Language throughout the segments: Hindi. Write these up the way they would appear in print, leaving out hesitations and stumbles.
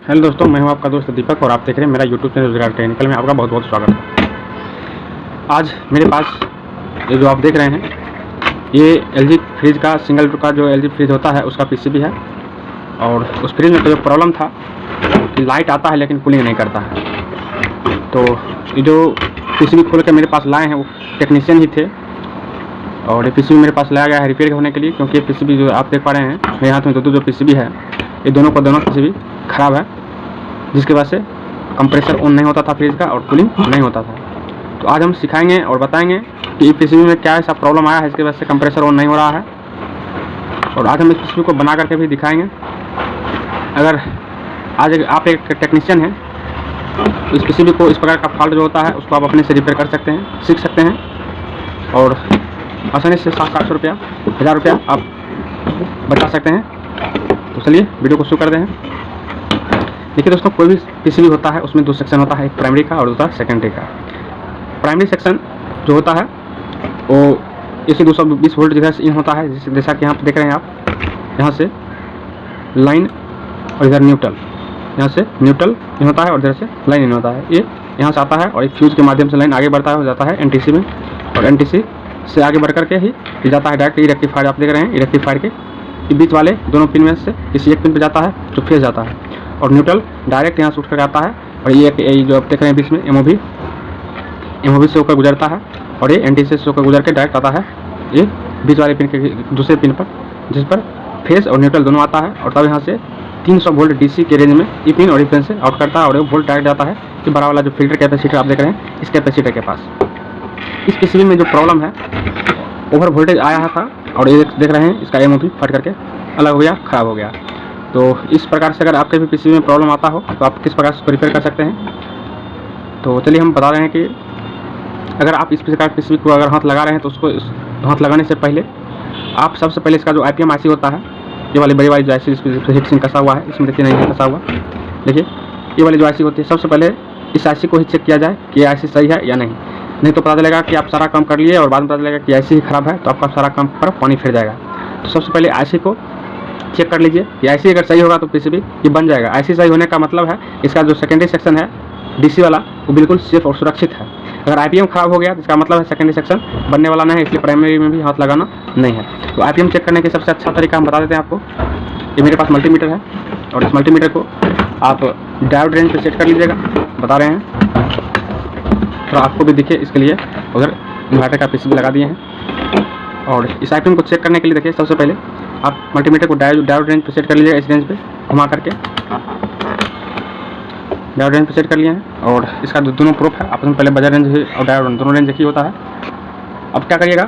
हेलो दोस्तों, मैं हूं आपका दोस्त दीपक और आप देख रहे हैं मेरा यूट्यूब चैनल रोजगार टेक्निकल में आपका बहुत बहुत स्वागत है। आज मेरे पास ये जो आप देख रहे हैं ये एलजी फ्रिज का सिंगल का जो एलजी फ्रिज होता है उसका पीसीबी है। और उस फ्रिज में तो जो प्रॉब्लम था कि लाइट आता है लेकिन कूलिंग नहीं करता है। तो ये जो पीसीबी खोल के मेरे पास लाए हैं वो टेक्नीशियन ही थे और ये पीसीबी मेरे पास लाया गया है रिपेयर होने के लिए, क्योंकि ये पीसीबी जो आप देख पा रहे हैं मेरे हाथ में जो पीसीबी है ये दोनों पीसीबी ख़राब है, जिसकी वजह से कंप्रेसर ऑन नहीं होता था फ्रिज का और कूलिंग नहीं होता था। तो आज हम सिखाएंगे और बताएंगे कि पीसीबी में क्या ऐसा प्रॉब्लम आया है इसकी वजह से कंप्रेसर ऑन नहीं हो रहा है। और आज हम इस पीसीबी को बना करके भी दिखाएंगे। अगर आज आप एक टेक्नीशियन हैं तो इस पीसीबी को इस प्रकार का फॉल्ट जो होता है उसको आप अपने से रिपेयर कर सकते हैं, सीख सकते हैं और आसानी से 700-800 रुपया 1000 रुपया आप बचा सकते हैं। तो चलिए वीडियो को शुरू कर दें। देखिए दोस्तों, कोई भी पीसीबी होता है उसमें दो सेक्शन होता है, एक प्राइमरी का और दूसरा सेकेंडरी का। प्राइमरी सेक्शन जो होता है वो इसे 220 वोल्ट इधर से इन होता है, जैसा कि यहाँ पे देख रहे हैं आप, यहाँ से लाइन और इधर न्यूट्रल, यहाँ से न्यूट्रल इन होता है और इधर से लाइन इन होता है। ये यहाँ से आता है और एक फ्यूज के माध्यम से लाइन आगे बढ़ता है, हो जाता है एनटीसी में, और एनटीसी से आगे बढ़ करके ही जाता है डायरेक्ट रेक्टिफायर। आप देख रहे हैं रेक्टिफायर के बीच वाले दोनों पिन में से किसी एक पिन पे जाता है जो फेज जाता है, और न्यूट्रल डायरेक्ट यहाँ से उठ कर आता है। और ये जो आप देख रहे हैं बीच में एमओवी से होकर गुजरता है और ये एनटीसी से होकर गुजर के डायरेक्ट आता है ये बीच वाले पिन के दूसरे पिन पर, जिस पर फेज और न्यूट्रल दोनों आता है। और तब यहाँ से 300 वोल्ट डीसी के रेंज में ई पिन और ई पिन से आउट करता है और ये वोल्ट डायरेक्ट जाता है कि बड़ा वाला जो फिल्टर कैपेसिटर आप देख रहे हैं इस कैपेसिटर के पास। इस पीसीबी में जो प्रॉब्लम है ओवर वोल्टेज आया था और ये देख रहे हैं इसका एमओवी फट करके अलग हो गया, ख़राब हो गया। तो इस प्रकार से अगर आपके भी पीसीबी में प्रॉब्लम आता हो तो आप किस प्रकार से रिपेयर कर सकते हैं। तो चलिए हम बता रहे हैं कि अगर आप इस प्रकार पीसीबी को अगर हाथ लगा रहे हैं तो उसको हाथ लगाने से पहले आप सबसे पहले इसका जो आईपीएम आईसी होता है, ये वाली बड़ी वाली जो आईसी जिसमें हीट सिंक कसा हुआ है, इसमें देखिए नहीं कसा हुआ, देखिए ये वाली जो आईसी होती है सबसे पहले इस आईसी को ही चेक किया जाए कि आईसी सही है या नहीं तो पता चलेगा कि आप सारा काम कर लिए और बाद में पता चलेगा कि आईसी ही ख़राब है, तो आपका सारा काम पर पानी फिर जाएगा। तो सबसे पहले आईसी को चेक कर लीजिए कि आईसी अगर सही होगा तो पीसीबी ये बन जाएगा। आईसी सही होने का मतलब है इसका जो सेकेंडरी सेक्शन है डीसी वाला वो बिल्कुल सेफ और सुरक्षित है। अगर आईपीएम खराब हो गया तो इसका मतलब है सेकेंडरी सेक्शन बनने वाला नहीं है, इसलिए प्राइमरी में भी हाथ लगाना नहीं है। तो आईपीएम चेक करने के सबसे अच्छा तरीका हम बता देते हैं आपको। ये मेरे पास मल्टीमीटर है और इस मल्टीमीटर को आप डायोड रेंज पर सेट कर लीजिएगा, बता रहे हैं तो आपको भी दिखे इसके लिए उधर इन्वर्टर का पीसीबी लगा दिए हैं। और इस आईपीएम को चेक करने के लिए देखिए सबसे पहले आप मल्टीमीटर को डायोड रेंज पे सेट कर लीजिएगा, इस रेंज पे घुमा करके डायोड रेंज पे सेट कर लिए हैं। और इसका जो दोनों प्रूफ है आपस में पहले बजर रेंज और डायोड दोनों रेंज एक ही होता है। अब क्या करिएगा,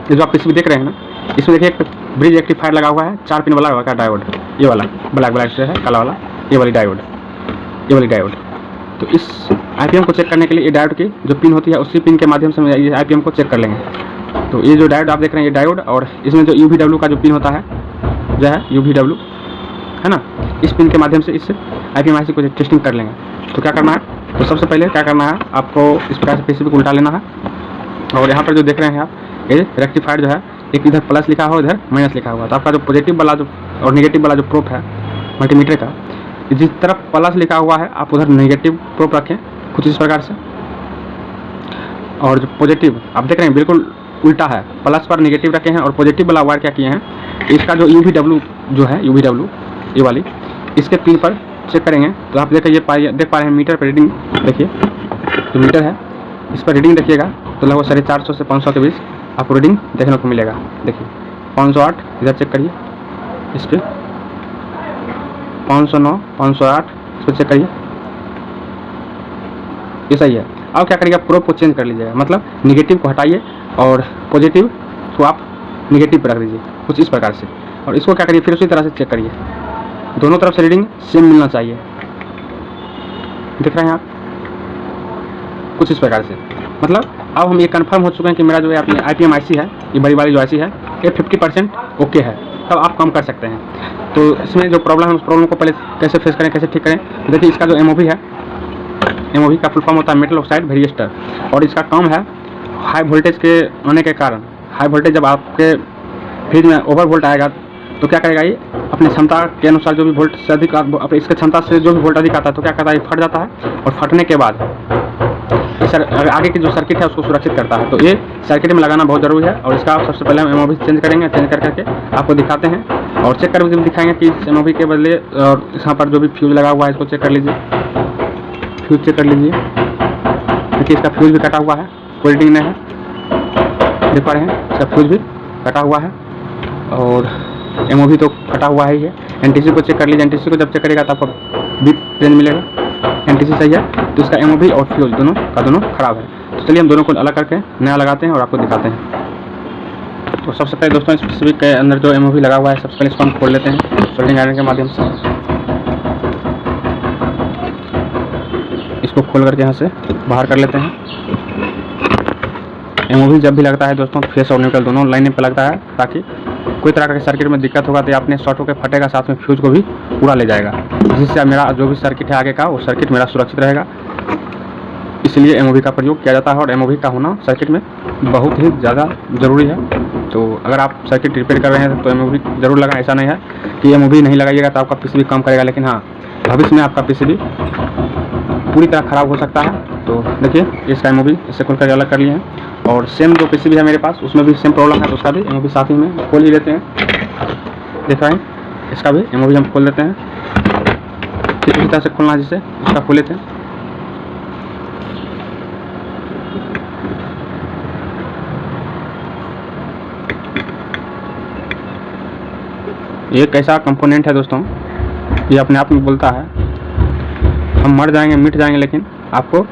ये जो आप पीसीबी देख रहे हैं ना इसमें देखिए एक ब्रिज रेक्टिफायर लगा हुआ है, 4 पिन वाला हुआ है डायोड, ये वाला ब्लैक से है काला वाला, ये वाली डायोड। तो इस आईपीएम को चेक करने के लिए ये डायोड की जो पिन होती है उसी पिन के माध्यम से ये आईपीएम को चेक कर लेंगे। तो ये जो डायोड आप देख रहे हैं ये डायोड, और इसमें जो यूवीडब्ल्यू का जो पिन होता है जो है यूवीडब्ल्यू है ना, इस पिन के माध्यम से इस आईपीएम आईसी को टेस्टिंग कर लेंगे। तो क्या करना है, तो सबसे पहले क्या करना है आपको इस प्रकार से पीसीबी को उल्टा लेना है। और यहाँ पर जो देख रहे हैं आप ये रेक्टिफायर जो है एक इधर प्लस लिखा हुआ इधर माइनस लिखा हुआ, तो आपका जो पॉजिटिव वाला जो और नेगेटिव वाला जो प्रूफ है मल्टीमीटर का, जिस तरफ प्लस लिखा हुआ है आप उधर नेगेटिव प्रूफ रखें कुछ इस प्रकार से। और जो पॉजिटिव आप देख रहे हैं बिल्कुल उल्टा है, प्लस पर नेगेटिव रखे हैं और पॉजिटिव वाला वायर क्या किए हैं, इसका जो यूवीडब्ल्यू जो है यूवीडब्ल्यू ये वाली इसके पिन पर चेक करेंगे। तो आप देख पा रहे हैं मीटर पर रीडिंग, देखिए जो मीटर है इस पर रीडिंग देखिएगा तो लगभग 450 से 500 के बीच आपको रीडिंग देखने को मिलेगा। देखिए 508 इधर चेक करिए, इस पर 509 508 इस पर चेक करिए, ये सही है। अब क्या करिएगा, प्रोब को चेंज कर लीजिएगा, मतलब निगेटिव को हटाइए और पॉजिटिव को आप निगेटिव पर रख दीजिए कुछ इस प्रकार से। और इसको क्या करिए फिर उसी तरह से चेक करिए, दोनों तरफ से रीडिंग सेम मिलना चाहिए, देख रहे हैं आप कुछ इस प्रकार से। मतलब अब हम ये कंफर्म हो चुके हैं कि मेरा जो अपनी आईपीएम आईसी है ये बड़ी वाली जो आईसी है ये 50% ओके है, तब आप काम कर सकते हैं। तो इसमें जो प्रॉब्लम है उस प्रॉब्लम को पहले कैसे फेस करें, कैसे ठीक करें। देखिए इसका जो एमओवी है, एमओवी का फुल फॉर्म होता है मेटल ऑक्साइड वेरिएस्टर, और इसका काम है हाई वोल्टेज के आने के कारण, हाई वोल्टेज जब आपके फ्रिज में ओवर वोल्ट आएगा तो क्या करेगा, ये अपनी क्षमता के अनुसार जो भी वोल्ट से अधिक, इसके क्षमता से जो भी वोल्ट अधिक आता है तो क्या करता है, फट जाता है। और फटने के बाद सर आगे की जो सर्किट है उसको सुरक्षित करता है। तो ये सर्किट में लगाना बहुत ज़रूरी है। और इसका सबसे पहले हम एमओवी चेंज करेंगे, चेंज कर करके आपको दिखाते हैं और चेक करके भी दिखाएंगे कि इस एमओवी के बदले और यहाँ पर जो भी फ्यूज लगा हुआ है इसको चेक कर लीजिए, फ्यूज चेक कर लीजिए। देखिए इसका फ्यूज भी कटा हुआ है, कोई रीडिंग नहीं है, देख पा रहे हैं, इसका फ्यूज भी कटा हुआ है और एमओवी तो कटा हुआ ही है। एनटीसी को चेक कर लीजिए, एनटीसी को जब चेक करेगा तो आपको बिग रेंज मिलेगा, एनटीसी सही है। तो इसका एमओवी और फ्यूज दोनों खराब है। तो चलिए हम दोनों को अलग करके नया लगाते हैं और आपको दिखाते हैं। तो सबसे पहले दोस्तों इस पीसीबी के अंदर जो एमओवी लगा हुआ है सबसे पहले इसको हम खोल लेते हैं सोल्डरिंग आयरन के माध्यम से। इसको खोल करके यहाँ से बाहर कर लेते हैं। एमओवी जब भी लगता है दोस्तों फेस और न्यूट्रल दोनों लाइन पे लगता है, ताकि कोई तरह का सर्किट में दिक्कत होगा तो आपने शॉर्ट होकर फटेगा, साथ में फ्यूज को भी पूरा ले जाएगा, जिससे मेरा जो भी सर्किट है आगे का वो सर्किट मेरा सुरक्षित रहेगा। इसलिए एमओवी का प्रयोग किया जाता है और एमओवी का होना सर्किट में बहुत ही ज़्यादा ज़रूरी है। तो अगर आप सर्किट रिपेयर कर रहे हैं तो एमओवी ज़रूर लगाएं। ऐसा नहीं है कि एमओवी नहीं लगाइएगा तो आपका पीसीबी काम करेगा, लेकिन हाँ भविष्य में आपका पीसीबी पूरी तरह ख़राब हो सकता है। तो देखिए इसका एमओवी इससे खोल कर अलग कर लिए हैं और सेम जो पीसीबी है मेरे पास उसमें भी सेम प्रॉब्लम है, तो उसका भी एमओवी साथ ही में खोल ही लेते हैं। देख रहे हैं, इसका भी एमओवी हम खोल लेते हैं, ठीक इसी तरह से खोलना है जिससे इसका खोल लेते हैं। ये एक ऐसा कंपोनेंट है दोस्तों, ये अपने आप में बोलता है हम मर जाएंगे मिट जाएंगे, लेकिन आपको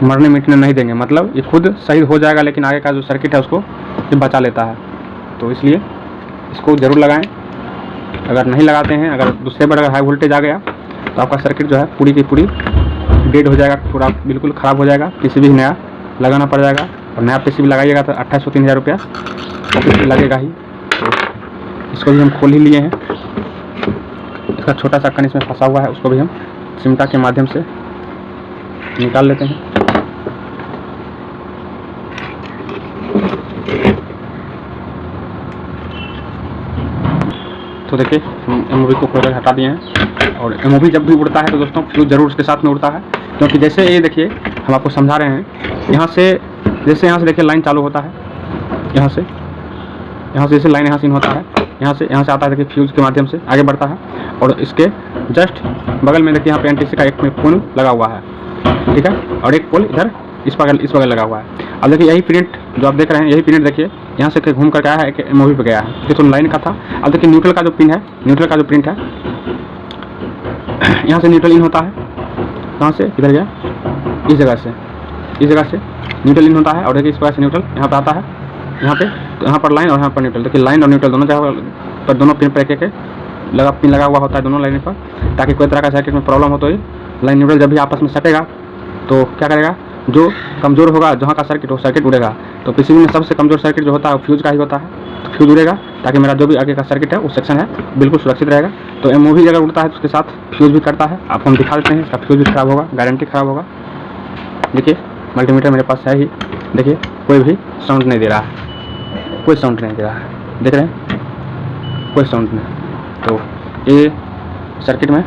मरने मिटने नहीं देंगे। मतलब ये खुद शहीद हो जाएगा लेकिन आगे का जो सर्किट है उसको ये बचा लेता है। तो इसलिए इसको ज़रूर लगाएं। अगर नहीं लगाते हैं, अगर दूसरे पर अगर हाई वोल्टेज आ गया तो आपका सर्किट जो है पूरी की पूरी डेड हो जाएगा, पूरा बिल्कुल ख़राब हो जाएगा। पीसीबी नया लगाना पड़ जाएगा और नया पीसीबी लगाइएगा तो 2800-3000 रुपया लगेगा ही। तो इसको भी हम खोल ही लिए हैं। इसका छोटा सा कण इसमें फंसा हुआ है, उसको भी हम चिमटा के माध्यम से निकाल लेते हैं। तो देखिए हम एमओवी को खोल कर हटा दिए हैं। और एमओवी जब भी उड़ता है तो दोस्तों फ्यूज जरूर उसके साथ में उड़ता है, क्योंकि जैसे ये देखिए हम आपको समझा रहे हैं, यहाँ से जैसे यहाँ से देखिए लाइन चालू होता है, यहाँ से जैसे लाइन यहाँ से इन होता है, यहाँ से आता है देखिए फ्यूज के माध्यम से आगे बढ़ता है। और इसके जस्ट बगल में देखिए यहाँ पे एनटीसी का एक पोल लगा हुआ है, ठीक है, और एक पोल इधर इस बगल लगा हुआ है। अब देखिए यही प्रिंट जो आप देख रहे हैं, यही प्रिंट देखिए यहाँ से घूम कर आया है, एक एमओवी पे गया है, ये तो लाइन का था। अब देखिए न्यूट्रल का जो पिन है, न्यूट्रल का जो प्रिंट है, यहाँ से न्यूट्रल इन होता है, कहाँ से इधर गया, इस जगह से न्यूट्रल इन होता है। और देखिए इस प्रकार से न्यूट्रल यहाँ पर आता है, यहाँ पे तो यहाँ पर लाइन और यहाँ पर न्यूट्रल। देखिए लाइन और न्यूट्रल दोनों जगह पर दोनों पिन पर एक पिन लगा हुआ होता है दोनों लाइन पर, ताकि कोई तरह का सर्किट में प्रॉब्लम हो तो ये लाइन न्यूट्रल जब भी आपस में सटेगा तो क्या करेगा, जो कमज़ोर होगा जहाँ का सर्किट हो सर्किट उड़ेगा। तो पीसीबी में सबसे कमज़ोर सर्किट जो होता है वो फ्यूज का ही होता है, तो फ्यूज उड़ेगा ताकि मेरा जो भी आगे का सर्किट है वो सेक्शन है बिल्कुल सुरक्षित रहेगा। तो एमओवी अगर उड़ता है तो उसके साथ फ्यूज भी करता है, आपको हम दिखा देते हैं। इसका फ्यूज भी खराब होगा, गारंटी खराब होगा। देखिए मल्टीमीटर मेरे पास है ही, देखिए कोई भी साउंड नहीं दे रहा है, कोई साउंड नहीं दे रहा है, देख रहे हैं, कोई साउंड नहीं। तो ये सर्किट में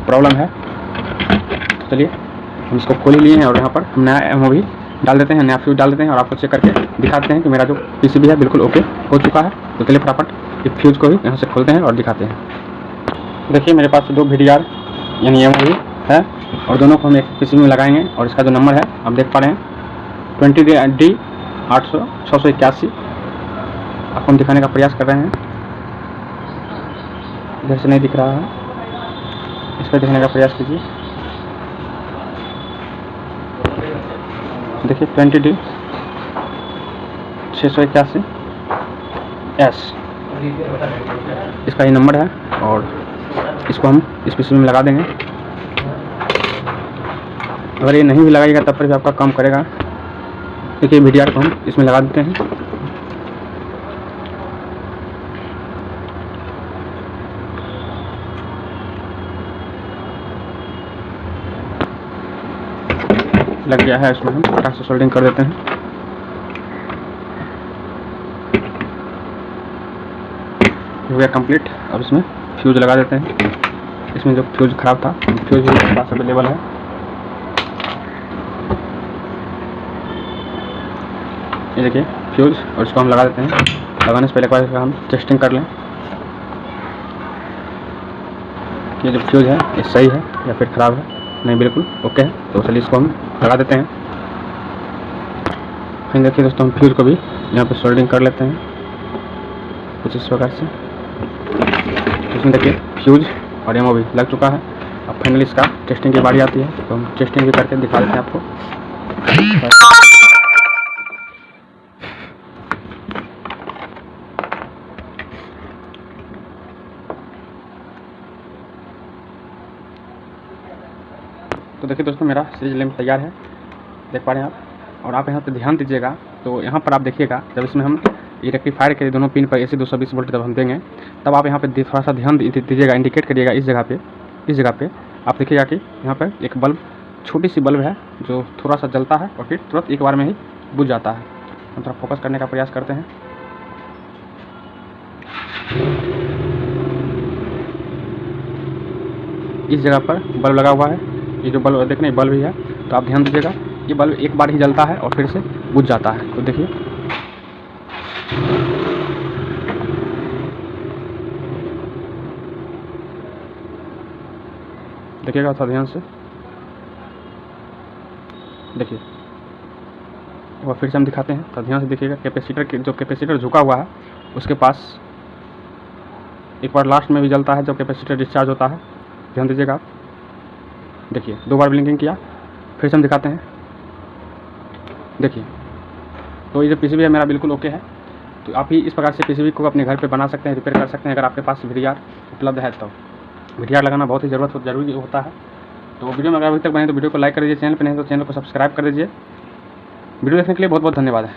प्रॉब्लम है। तो चलिए हम इसको खोल ही लिए हैं और यहाँ पर हम नया एमओवी डाल देते हैं, नया फ्यूज डाल देते हैं और आपको चेक करके दिखाते हैं कि मेरा जो पीसीबी है बिल्कुल ओके हो चुका है। तो चलिए फटाफट इस फ्यूज को भी यहाँ से खोलते हैं और दिखाते हैं। देखिए मेरे पास 2 VDR यानी एमओवी है और दोनों को हम एक पीसीबी में लगाएंगे। और इसका जो नंबर है आप देख पा रहे हैं 20D 800 681, आपको हम दिखाने का प्रयास कर रहे हैं। इधर से नहीं दिख रहा है, इस पर दिखने का प्रयास कीजिए। देखिए 20D 681 S इसका ये नंबर है और इसको हम इस पीसीबी में लगा देंगे। अगर ये नहीं भी लगाइएगा तब पर भी आपका काम करेगा। देखिए VDR को हम इसमें लगा देते हैं। लग गया है, इसमें हम फटाक से सोल्डिंग कर देते हैं। हो गया कंप्लीट। अब इसमें फ्यूज़ लगा देते हैं। इसमें जो फ्यूज़ ख़राब था, फ्यूज़ भी मेरे पास अवेलेबल है। ये देखिए फ्यूज़, और इसको हम लगा देते हैं। लगाने से पहले एक बार हम टेस्टिंग कर लें कि ये जो फ्यूज़ है ये सही है या फिर ख़राब है। नहीं, बिल्कुल ओके है। तो चलिए इसको हम लगा देते हैं। फिर देखिए दोस्तों, हम फ्यूज़ को भी यहाँ पे सोल्डिंग कर लेते हैं कुछ इस प्रकार से। इसमें देखिए फ्यूज़ और एमओ भी लग चुका है। अब फाइनली इसका टेस्टिंग की बारी आती है, तो हम टेस्टिंग भी करके दिखा देते हैं आपको। तो देखिए दोस्तों, मेरा सीरीज लैंप तैयार है, देख पा रहे हैं आप। और आप यहाँ पे ध्यान दीजिएगा, तो यहाँ पर आप देखिएगा जब इसमें हम ये रेक्टिफायर के दोनों पिन पर AC 220 वोल्ट जब हम देंगे, तब आप यहाँ पे थोड़ा सा ध्यान दीजिएगा, इंडिकेट करिएगा इस जगह पे आप देखिएगा कि यहाँ पर एक बल्ब, छोटी सी बल्ब है जो थोड़ा सा जलता है और फिर तुरंत एक बार में ही बुझ जाता है। हम थोड़ा फोकस करने का प्रयास करते हैं। इस जगह पर बल्ब लगा हुआ है, ये जो बल्ब देखने बल्ब ही है, तो आप ध्यान दीजिएगा ये बल्ब एक बार ही जलता है और फिर से बुझ जाता है। तो देखिए देखिएगा थोड़ा ध्यान से, देखिए और फिर से हम दिखाते हैं, तो ध्यान से देखिएगा। कैपेसिटर झुका हुआ है उसके पास एक बार लास्ट में भी जलता है जब कैपेसिटर डिस्चार्ज होता है। ध्यान दीजिएगा आप, देखिए 2 बार ब्लिंकिंग किया। फिर से हम दिखाते हैं, देखिए। तो ये जो PCB है मेरा बिल्कुल ओके है। तो आप ही इस प्रकार से PCB को अपने घर पे बना सकते हैं, रिपेयर कर सकते हैं अगर आपके पास VDR उपलब्ध है। तो VDR लगाना बहुत ही ज़रूरी होता है। तो वीडियो में अगर अभी तक बने तो वीडियो को लाइक कर दीजिए, चैनल पर नहीं तो चैनल को सब्सक्राइब कर दीजिए। वीडियो देखने के लिए बहुत बहुत धन्यवाद है।